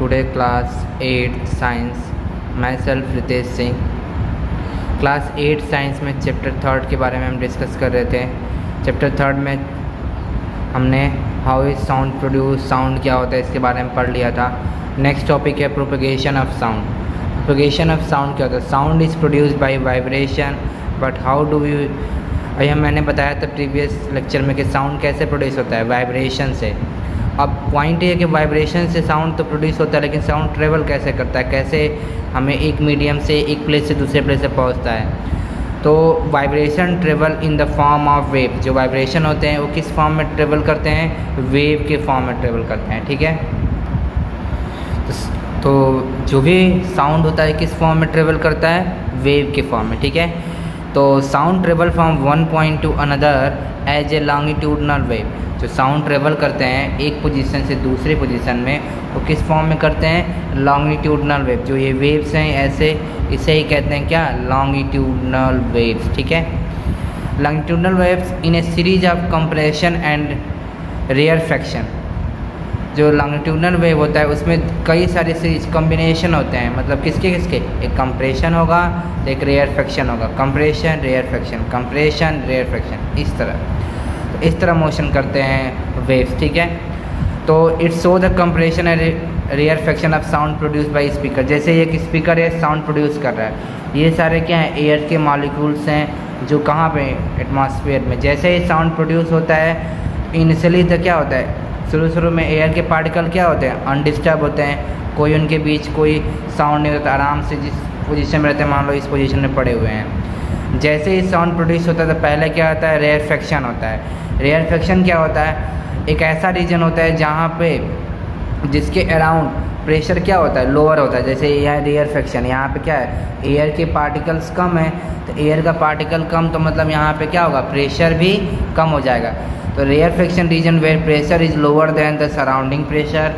today class 8 science myself Ritesh Singh. Class 8 science में chapter 3 के बारे में हम डिस्कस कर रहे थे। चैप्टर 3 में हमने how is sound produce, sound क्या होता है इसके बारे में पढ़ लिया था। नेक्स्ट टॉपिक है propagation of sound. Propagation of sound क्या होता है? Sound is produced by vibration, but how do you, यह मैंने बताया था प्रीवियस लेक्चर में कि साउंड कैसे प्रोड्यूस होता है, वाइब्रेशन से। अब पॉइंट ये है कि वाइब्रेशन से साउंड तो प्रोड्यूस होता है, लेकिन साउंड ट्रेवल कैसे करता है, कैसे हमें एक मीडियम से एक प्लेस से दूसरे प्लेस से पहुंचता है। तो vibration travel in the form of wave. जो वाइब्रेशन होते हैं वो किस फॉर्म में ट्रेवल करते हैं? वेव के फॉर्म में ट्रेवल करते हैं, ठीक है। तो जो भी साउंड होता है किस फॉर्म में ट्रेवल करता है? वेव के फॉर्म में, ठीक है। तो sound travel from one point to another as a longitudinal wave. जो साउंड ट्रेवल करते हैं एक पोजीशन से दूसरे पोजीशन में, वो किस फॉर्म में करते हैं? Longitudinal wave. जो ये वेव्स हैं ऐसे, इसे ही कहते हैं क्या? लॉन्गिट्यूडनल वेव्स, ठीक है। Longitudinal waves in A series of compression and rarefaction. जो लॉन्गिट्यूडनल वेव होता है उसमें कई सारे सीरीज कॉम्बिनेशन होते हैं, मतलब किसके किसके? एक कंप्रेशन होगा, एक रेयरफेक्शन होगा। कंप्रेशन, रेयरफेक्शन, कंप्रेशन, रेयरफेक्शन, इस तरह मोशन करते हैं वेव्स, ठीक है। तो it's show the compression and rarefaction of sound produce by speaker. जैसे एक स्पीकर है, साउंड प्रोड्यूस कर रहा है, ये सारे क्या हैं? एयर के मॉलिक्यूल्स हैं जो कहाँ पे? एटमॉस्फेयर में। जैसे ही साउंड प्रोड्यूस होता है, इनिशियली तो क्या होता है? शुरू में एयर के पार्टिकल क्या होते हैं? अनडिस्टर्ब होते हैं, कोई उनके बीच कोई साउंड नहीं होता, आराम से जिस पोजीशन में रहते हैं, मान लो इस पोजीशन में पड़े हुए हैं। जैसे ही साउंड प्रोड्यूस होता है तो पहले क्या होता है? रेयरफेक्शन होता है। रेयरफेक्शन क्या होता है? एक ऐसा रीजन होता है जहाँ पे जिसके अराउंड प्रेशर क्या होता है? लोअर होता है। जैसे यह रेयरफेक्शन, यहाँ पे क्या है? एयर के पार्टिकल्स कम है, तो एयर का पार्टिकल कम, तो मतलब यहाँ पे क्या होगा? प्रेशर भी कम हो जाएगा। तो rarefaction region where pressure is lower than the surrounding pressure.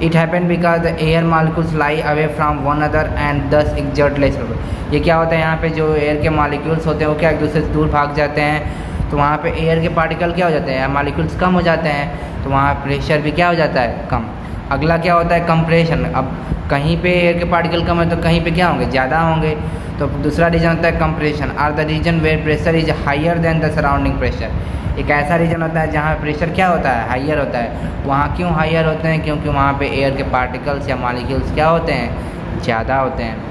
It happen because the air molecules lie away from one other and this exert less pressure. ये क्या होता है? यहाँ पे जो एयर के मॉलिक्यूल्स होते हैं वो क्या एक दूसरे से दूर भाग जाते हैं, तो वहाँ पे एयर के पार्टिकल क्या हो जाते हैं? मॉलिक्यूल्स कम हो जाते हैं, तो वहाँ प्रेशर भी क्या हो जाता है? कम। अगला क्या होता है? कंप्रेशन। अब कहीं पे एयर के पार्टिकल कम है तो कहीं पे क्या होंगे? ज़्यादा होंगे। तो दूसरा रीजन होता है compression. Are the region where pressure is higher than the surrounding pressure. एक ऐसा रीजन होता है जहाँ प्रेशर क्या होता है? हायर होता है। वहाँ क्यों हायर होते हैं? क्योंकि वहाँ पे एयर के पार्टिकल्स या मॉलिक्यूल्स क्या होते हैं? ज़्यादा होते हैं।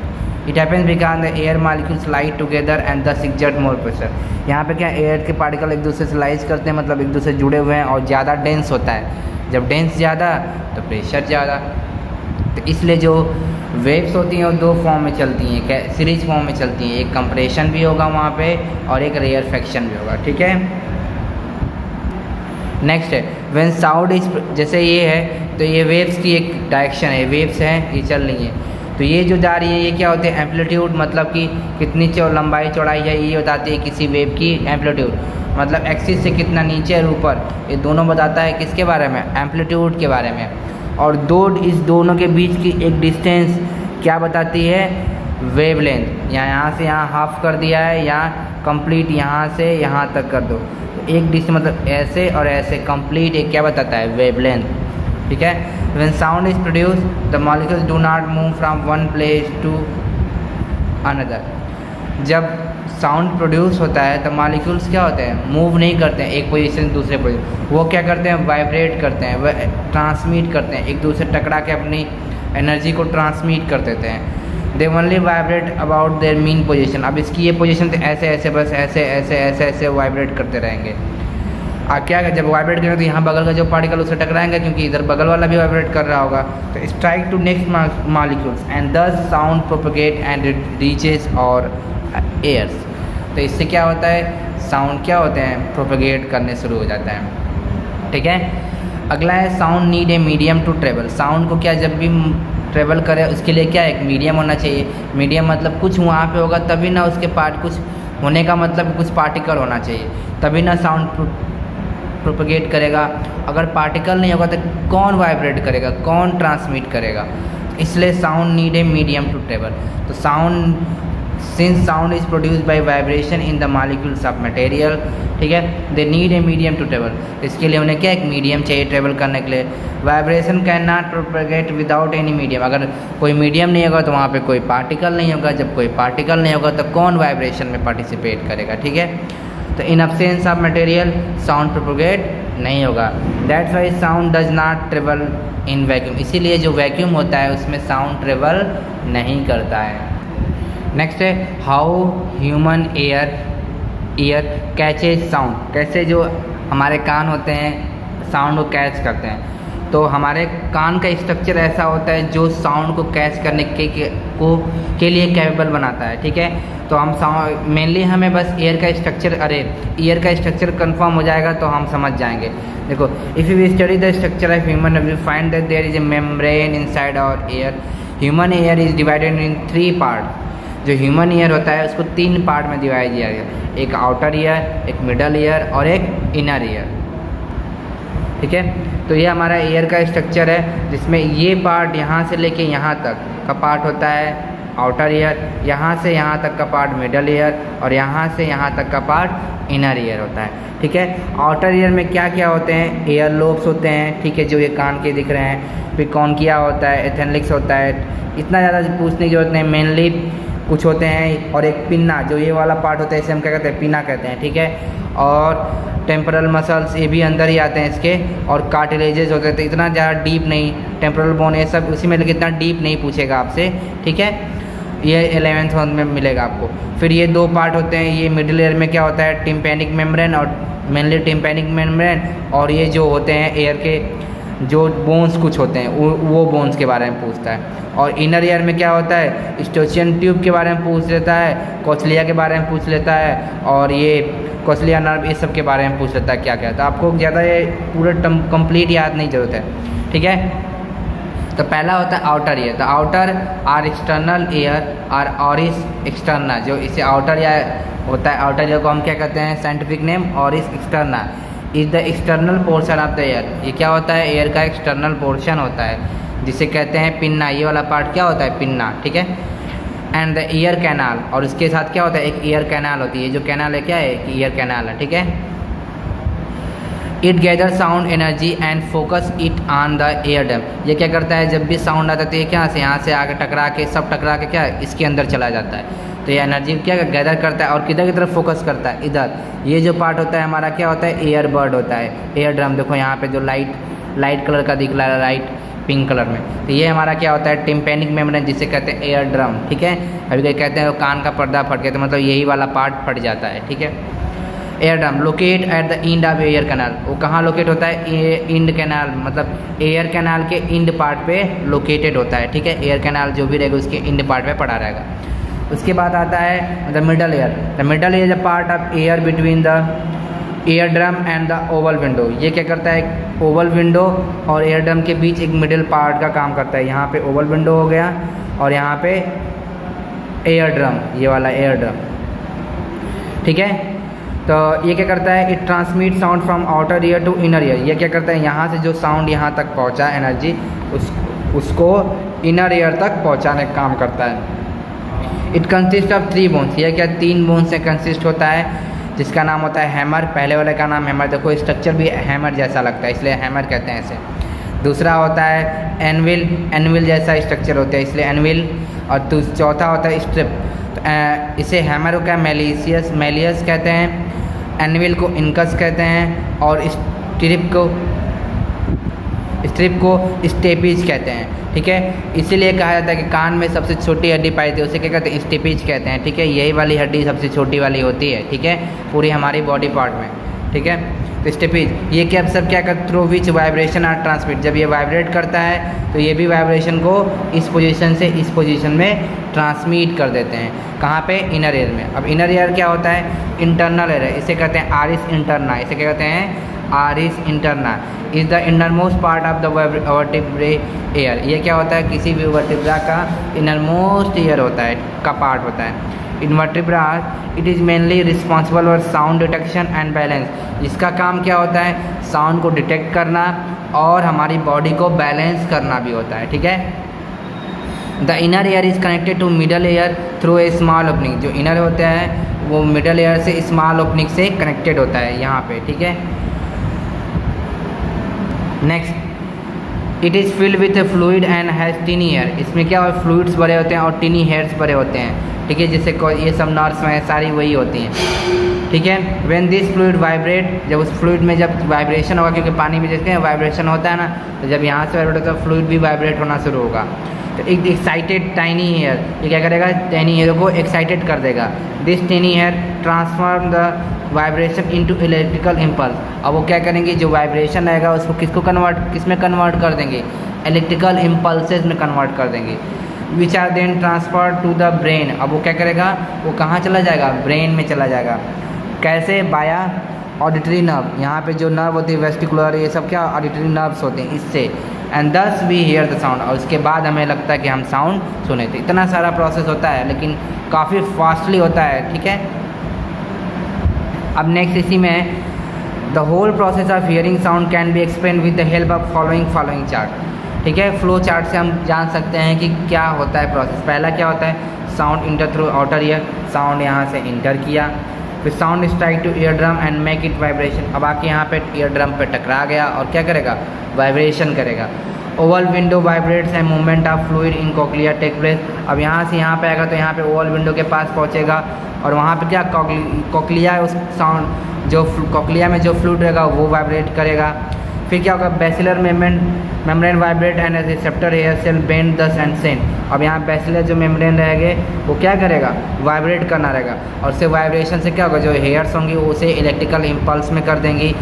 It happens because the air molecules lie together and this exert more pressure. यहाँ पे क्या एयर के पार्टिकल एक दूसरे से लाइज करते हैं, मतलब एक दूसरे से जुड़े हुए हैं, और ज़्यादा डेंस होता है। जब डेंस ज़्यादा तो प्रेशर ज़्यादा। तो इसलिए जो वेव्स होती हैं वो दो फॉर्म में चलती हैं, सीरीज फॉर्म में चलती हैं। एक कंप्रेशन भी होगा वहाँ पे और एक रेयरफेक्शन भी होगा, ठीक है। नेक्स्ट है व्हेन साउंड इज, जैसे ये है तो ये वेव्स की एक डायरेक्शन है, वेव्स हैं ये चल रही हैं, तो ये जो जा रही है ये क्या होते हैं? एम्पलीट्यूड, मतलब कि कितनी लंबाई चौड़ाई है ये बताती है किसी वेव की एम्पलीट्यूड, मतलब एक्सिस से कितना नीचे और ऊपर, ये दोनों बताता है किसके बारे में? एम्पलीट्यूड के बारे में। और इस दोनों के बीच की एक डिस्टेंस क्या बताती है? वेवलेंथ। यहाँ से यहाँ हाफ कर दिया है, या कंप्लीट यहाँ से यहाँ तक कर दो, तो एक डिस्टेंस मतलब ऐसे और ऐसे कंप्लीट एक क्या बताता है? वेवलेंथ, ठीक है। When sound is produced, the molecules do not move from one place to another. जब साउंड प्रोड्यूस होता है तो मॉलिक्यूल्स क्या होते हैं? मूव नहीं करते हैं एक पोजीशन से दूसरे पोजीशन, वो क्या करते हैं? वाइब्रेट करते हैं, वह ट्रांसमिट करते हैं, एक दूसरे टकरा के अपनी एनर्जी को ट्रांसमिट कर देते हैं। They only vibrate about their mean position. अब इसकी ये पोजीशन से ऐसे ऐसे बस ऐसे ऐसे ऐसे ऐसे वाइब्रेट करते रहेंगे। क्या जब वाइब्रेट करेंगे तो यहाँ बगल का जो पार्टिकल उससे टकराएंगे, क्योंकि इधर बगल वाला भी वाइब्रेट कर रहा होगा, तो strike to next molecules and this sound propagate and reaches our ears. तो इससे क्या होता है? साउंड क्या होते हैं? प्रोपगेट करने शुरू हो जाता है, ठीक है। अगला है sound need a medium to travel. Sound को क्या जब भी ट्रेवल करे उसके लिए क्या एक मीडियम होना चाहिए। मीडियम मतलब कुछ वहाँ पे होगा तभी ना उसके कुछ होने का मतलब कुछ पार्टिकल होना चाहिए, तभी ना साउंड प्रोपगेट करेगा। अगर पार्टिकल नहीं होगा तो कौन वाइब्रेट करेगा, कौन ट्रांसमिट करेगा? इसलिए sound need a medium to travel. तो sound since sound is produce by vibration in the molecules of material, ठीक है, they need a medium to travel. इसके लिए उन्हें क्या एक मीडियम चाहिए ट्रेवल करने के लिए। Vibration can not propagate without any medium, अगर कोई मीडियम नहीं होगा तो वहाँ पे कोई पार्टिकल नहीं होगा, जब कोई पार्टिकल नहीं होगा तो कौन वाइब्रेशन में पार्टिसिपेट करेगा, ठीक है। तो इन absence of material sound propagate नहीं होगा। That's why sound does not travel in vacuum, इसीलिए जो वैक्यूम होता है उसमें साउंड ट्रेवल नहीं करता है। नेक्स्ट है how human ear catches sound, कैसे जो हमारे कान होते हैं साउंड को कैच करते हैं। तो हमारे कान का स्ट्रक्चर ऐसा होता है जो साउंड को कैच करने के लिए कैपेबल बनाता है, ठीक है। तो हम साउंड मेनली हमें बस ईयर का स्ट्रक्चर कंफर्म हो जाएगा तो हम समझ जाएंगे। देखो, if you study the structure of human we find that there is a membrane inside our ear. Human ear is divided in 3 part. जो ह्यूमन ईयर होता है उसको 3 पार्ट में डिवाइड किया गया, एक आउटर ईयर, एक मिडल ईयर और एक इनर ईयर, ठीक है। तो ये हमारा ईयर का स्ट्रक्चर है जिसमें ये पार्ट यहाँ से लेके यहाँ तक का पार्ट होता है आउटर ईयर, यहाँ से यहाँ तक का पार्ट मिडल ईयर और यहाँ से यहाँ तक का पार्ट इनर ईयर होता है, ठीक है। आउटर ईयर में क्या क्या होते हैं, एयर लोब्स होते हैं, ठीक है, जो ये कान के दिख रहे हैं, फिर कॉन्किया होता है, एथेनलिक्स होता है, इतना ज़्यादा पूछने की जरूरत नहीं, मेनली कुछ होते हैं। और एक पिन्ना, जो ये वाला पार्ट होता है इसे हम क्या कहते हैं, पिन्ना कहते हैं, ठीक है। और टेम्पोरल मसल्स ये भी अंदर ही आते हैं इसके, और कार्टिलेजेस होते हैं। तो इतना ज़्यादा डीप नहीं, टेम्पोरल बोन ये सब उसी में, लेकिन इतना डीप नहीं पूछेगा आपसे, ठीक है। ये 11th मंथ में मिलेगा आपको। फिर ये 2 पार्ट होते हैं, ये मिडिल ईयर में क्या होता है, टिम्पैनिक मेम्ब्रेन और मेनली टिम्पैनिक मेम्ब्रेन, और ये जो होते हैं एयर के जो बोन्स कुछ होते हैं वो बोन्स के बारे में पूछता है। और इनर ईयर में क्या होता है, स्टोचियन ट्यूब के बारे में पूछ लेता है, कोचलिया के बारे में पूछ लेता है, और ये कोचलिया नर्व ये सब के बारे में पूछ लेता है क्या क्या। तो आपको ज़्यादा ये पूरा कंप्लीट याद नहीं जरूरत है, ठीक है। तो पहला होता है आउटर ईयर। तो आउटर आर एक्सटर्नल ईयर और ऑरिस एक्सटर्ना, जो इसे आउटर ईयर होता है, आउटर ईयर को हम क्या कहते हैं, scientific name orris externa is the external portion of the year. ये क्या होता है, एयर का एक्सटर्नल पोर्शन होता है जिसे कहते हैं पिन्ना। ये वाला पार्ट क्या होता है, पिन्ना, ठीक है। एंड द ईयर कैनाल, और इसके साथ क्या होता है, एक ईयर कैनाल होती है। जो कैनाल है क्या है, एक ईयर कैनाल है, ठीक है। It gather sound energy and focus it on the ear drum. ये क्या करता है, जब भी साउंड आता है तो ये क्या से यहाँ से आगे टकरा के सब टकरा के क्या इसके अंदर चला जाता है। तो ये एनर्जी क्या गैदर करता है और किधर की तरफ फोकस करता है, इधर। ये जो पार्ट होता है हमारा क्या होता है, एयर बर्ड होता है, एयर ड्रम। देखो यहाँ पे जो लाइट कलर का दिख रहा है, लाइट पिंक कलर में, तो ये हमारा क्या होता है, टिम्पैनिक मेम्ब्रेन, जिसे कहते हैं एयर ड्रम, ठीक है। अभी कहीं कहते हैं कान का पर्दा फट गया, तो मतलब यही वाला पार्ट फट जाता है, ठीक है। Ear drum locate at the end of ear canal, वो कहाँ लोकेट होता है, इंड कैनाल, मतलब एयर कैनाल के इंड पार्ट पे लोकेटेड होता है, ठीक है। एयर कैनाल जो भी रहेगा उसके इंड पार्ट पे पड़ा रहेगा। उसके बाद आता है the middle ear. The middle ear is a part of air between the air drum and the Oval window. ये क्या करता है, ओवल विंडो और एयर ड्रम के बीच एक मिडिल पार्ट का काम करता है। यहाँ पे ओवल विंडो हो गया और यहाँ पे एयर ड्रम, ये वाला एयर ड्रम, ठीक है। तो ये क्या करता है, it transmit sound from outer ear to inner ear. ये क्या करता है, यहाँ से जो साउंड यहाँ तक पहुँचा एनर्जी उसको इनर ईयर तक पहुँचाने का काम करता है। It consist of 3 bones. यह क्या 3 बोन्स से कंसिस्ट होता है, जिसका नाम होता है हैमर। पहले वाले का नाम हैमर, देखो स्ट्रक्चर भी हैमर जैसा लगता है इसलिए हैमर कहते हैं इसे। दूसरा होता है एनविल, एनविल जैसा स्ट्रक्चर होता है इसलिए एनविल। और चौथा होता है स्ट्रिप। तो इसे हैमर को क्या मेलियस कहते हैं, एनविल को इनकस कहते हैं और स्ट्रिप को स्टेपिज कहते हैं, ठीक है। इसीलिए कहा जाता है कि कान में सबसे छोटी हड्डी पाई थी उसे क्या कहते हैं, स्टेपिज कहते हैं, ठीक है। यही वाली हड्डी सबसे छोटी वाली होती है, ठीक है, पूरी हमारी बॉडी पार्ट में, ठीक है। तो स्टेपिज ये क्या सब क्या करते, through which vibration are transmit. जब ये वाइब्रेट करता है तो ये भी वाइब्रेशन को इस पोजीशन से इस पोजीशन में ट्रांसमिट कर देते हैं। कहाँ पे, इनर ईयर में। अब इनर ईयर क्या होता है, इंटरनल ईयर है, इसे कहते हैं आरिस इंटरना। इसे क्या कहते हैं, auris interna is the innermost part of the vertebrate ear. ये क्या होता है, किसी भी वर्टिब्रा का इनरमोस्ट ईयर होता है, का पार्ट होता है। In vertebra it is mainly responsible for sound detection and balance. इसका काम क्या होता है, साउंड को डिटेक्ट करना और हमारी बॉडी को बैलेंस करना भी होता है, ठीक है। The inner ear is connected to middle ear through a small opening. जो इनर होता है वो मिडल एयर से स्मॉल ओपनिंग से कनेक्टेड होता है यहाँ पे, ठीक है। Next, it is filled with fluid and has tiny hair. इसमें क्या है, फ्लूइड्स भरे होते हैं और टिनी हेयर्स भरे होते हैं, ठीक है। जैसे ये सब नर्व्स हैं सारी वही होती हैं, ठीक है। व्हेन दिस फ्लूइड वाइब्रेट, जब उस फ्लूइड में जब वाइब्रेशन होगा, क्योंकि पानी में जैसे वाइब्रेशन होता है ना, तो जब यहाँ से वाइब्रेट होता है फ्लूइड भी वाइब्रेट होना शुरू होगा। तो एक एक्साइटेड टाइनी हेयर, ये क्या करेगा, टाइनी हेयर को एक्साइटेड कर देगा। This tiny hair transform the vibration into electrical impulse. अब वो क्या करेंगे, जो वाइब्रेशन रहेगा उसको किस में कन्वर्ट कर देंगे, इलेक्ट्रिकल इम्पल्सेस में कन्वर्ट कर देंगे। Which are then transfer to the brain. अब वो क्या करेगा, वो कहाँ चला जाएगा, ब्रेन में चला जाएगा। कैसे, बाया ऑडिटरी नर्व। यहाँ पे जो नर्व होती है वेस्टिकुलर, ये सब क्या ऑडिटरी नर्व्स होते हैं, इससे। एंड दस वी हियर द साउंड, और उसके बाद हमें लगता है कि हम साउंड सुने थे। इतना सारा प्रोसेस होता है लेकिन काफ़ी फास्टली होता है, ठीक है। अब नेक्स्ट इसी में the whole process of hearing sound can be explain with the help of following chart, ठीक है। फ्लो चार्ट से हम जान सकते हैं कि क्या होता है प्रोसेस। पहला क्या होता है, sound inter through outer ear, sound यहाँ से इंटर किया, फिर sound strike two ear drum and make it vibration. अब आके यहाँ पे ईयर ड्रम पे टकरा गया और क्या करेगा, वाइब्रेशन करेगा। Oval window vibrates and movement of fluid in cochlea take place. अब यहाँ से यहाँ पे आएगा तो यहाँ पे ओवल विंडो के पास पहुँचेगा और वहाँ पे क्या कोक्लिया, उस साउंड जो कोक्लिया में जो फ्लूइड रहेगा वो वाइब्रेट करेगा। फिर क्या होगा, basilar membrane vibrate and receptor hair cell bend दस एंड सेंड। अब यहाँ बैसिलर जो मेम्ब्रेन रहेंगे वो क्या करेगा, वाइब्रेट करना रहेगा, और उससे वाइब्रेशन से क्या होगा, जो हेयर्स होंगी उसे इलेक्ट्रिकल इम्पल्स में कर देंगी।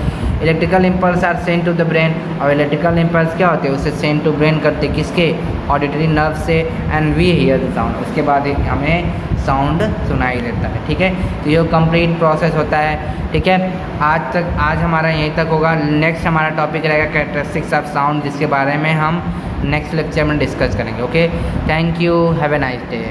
Electrical impulse are send to the brain, और इलेक्ट्रिकल इम्पल्स क्या होते हैं, उसे सेंड टू ब्रेन करते किसके, ऑडिटरी नर्व से। And we hear the sound, उसके बाद हमें साउंड सुनाई देता है, ठीक है। तो ये कंप्लीट प्रोसेस होता है, ठीक है। आज हमारा यहीं तक होगा। नेक्स्ट हमारा टॉपिक रहेगा कैरेक्टरिस्टिक्स ऑफ साउंड, जिसके बारे में हम नेक्स्ट लेक्चर में डिस्कस करेंगे। Okay, thank you, have a nice day.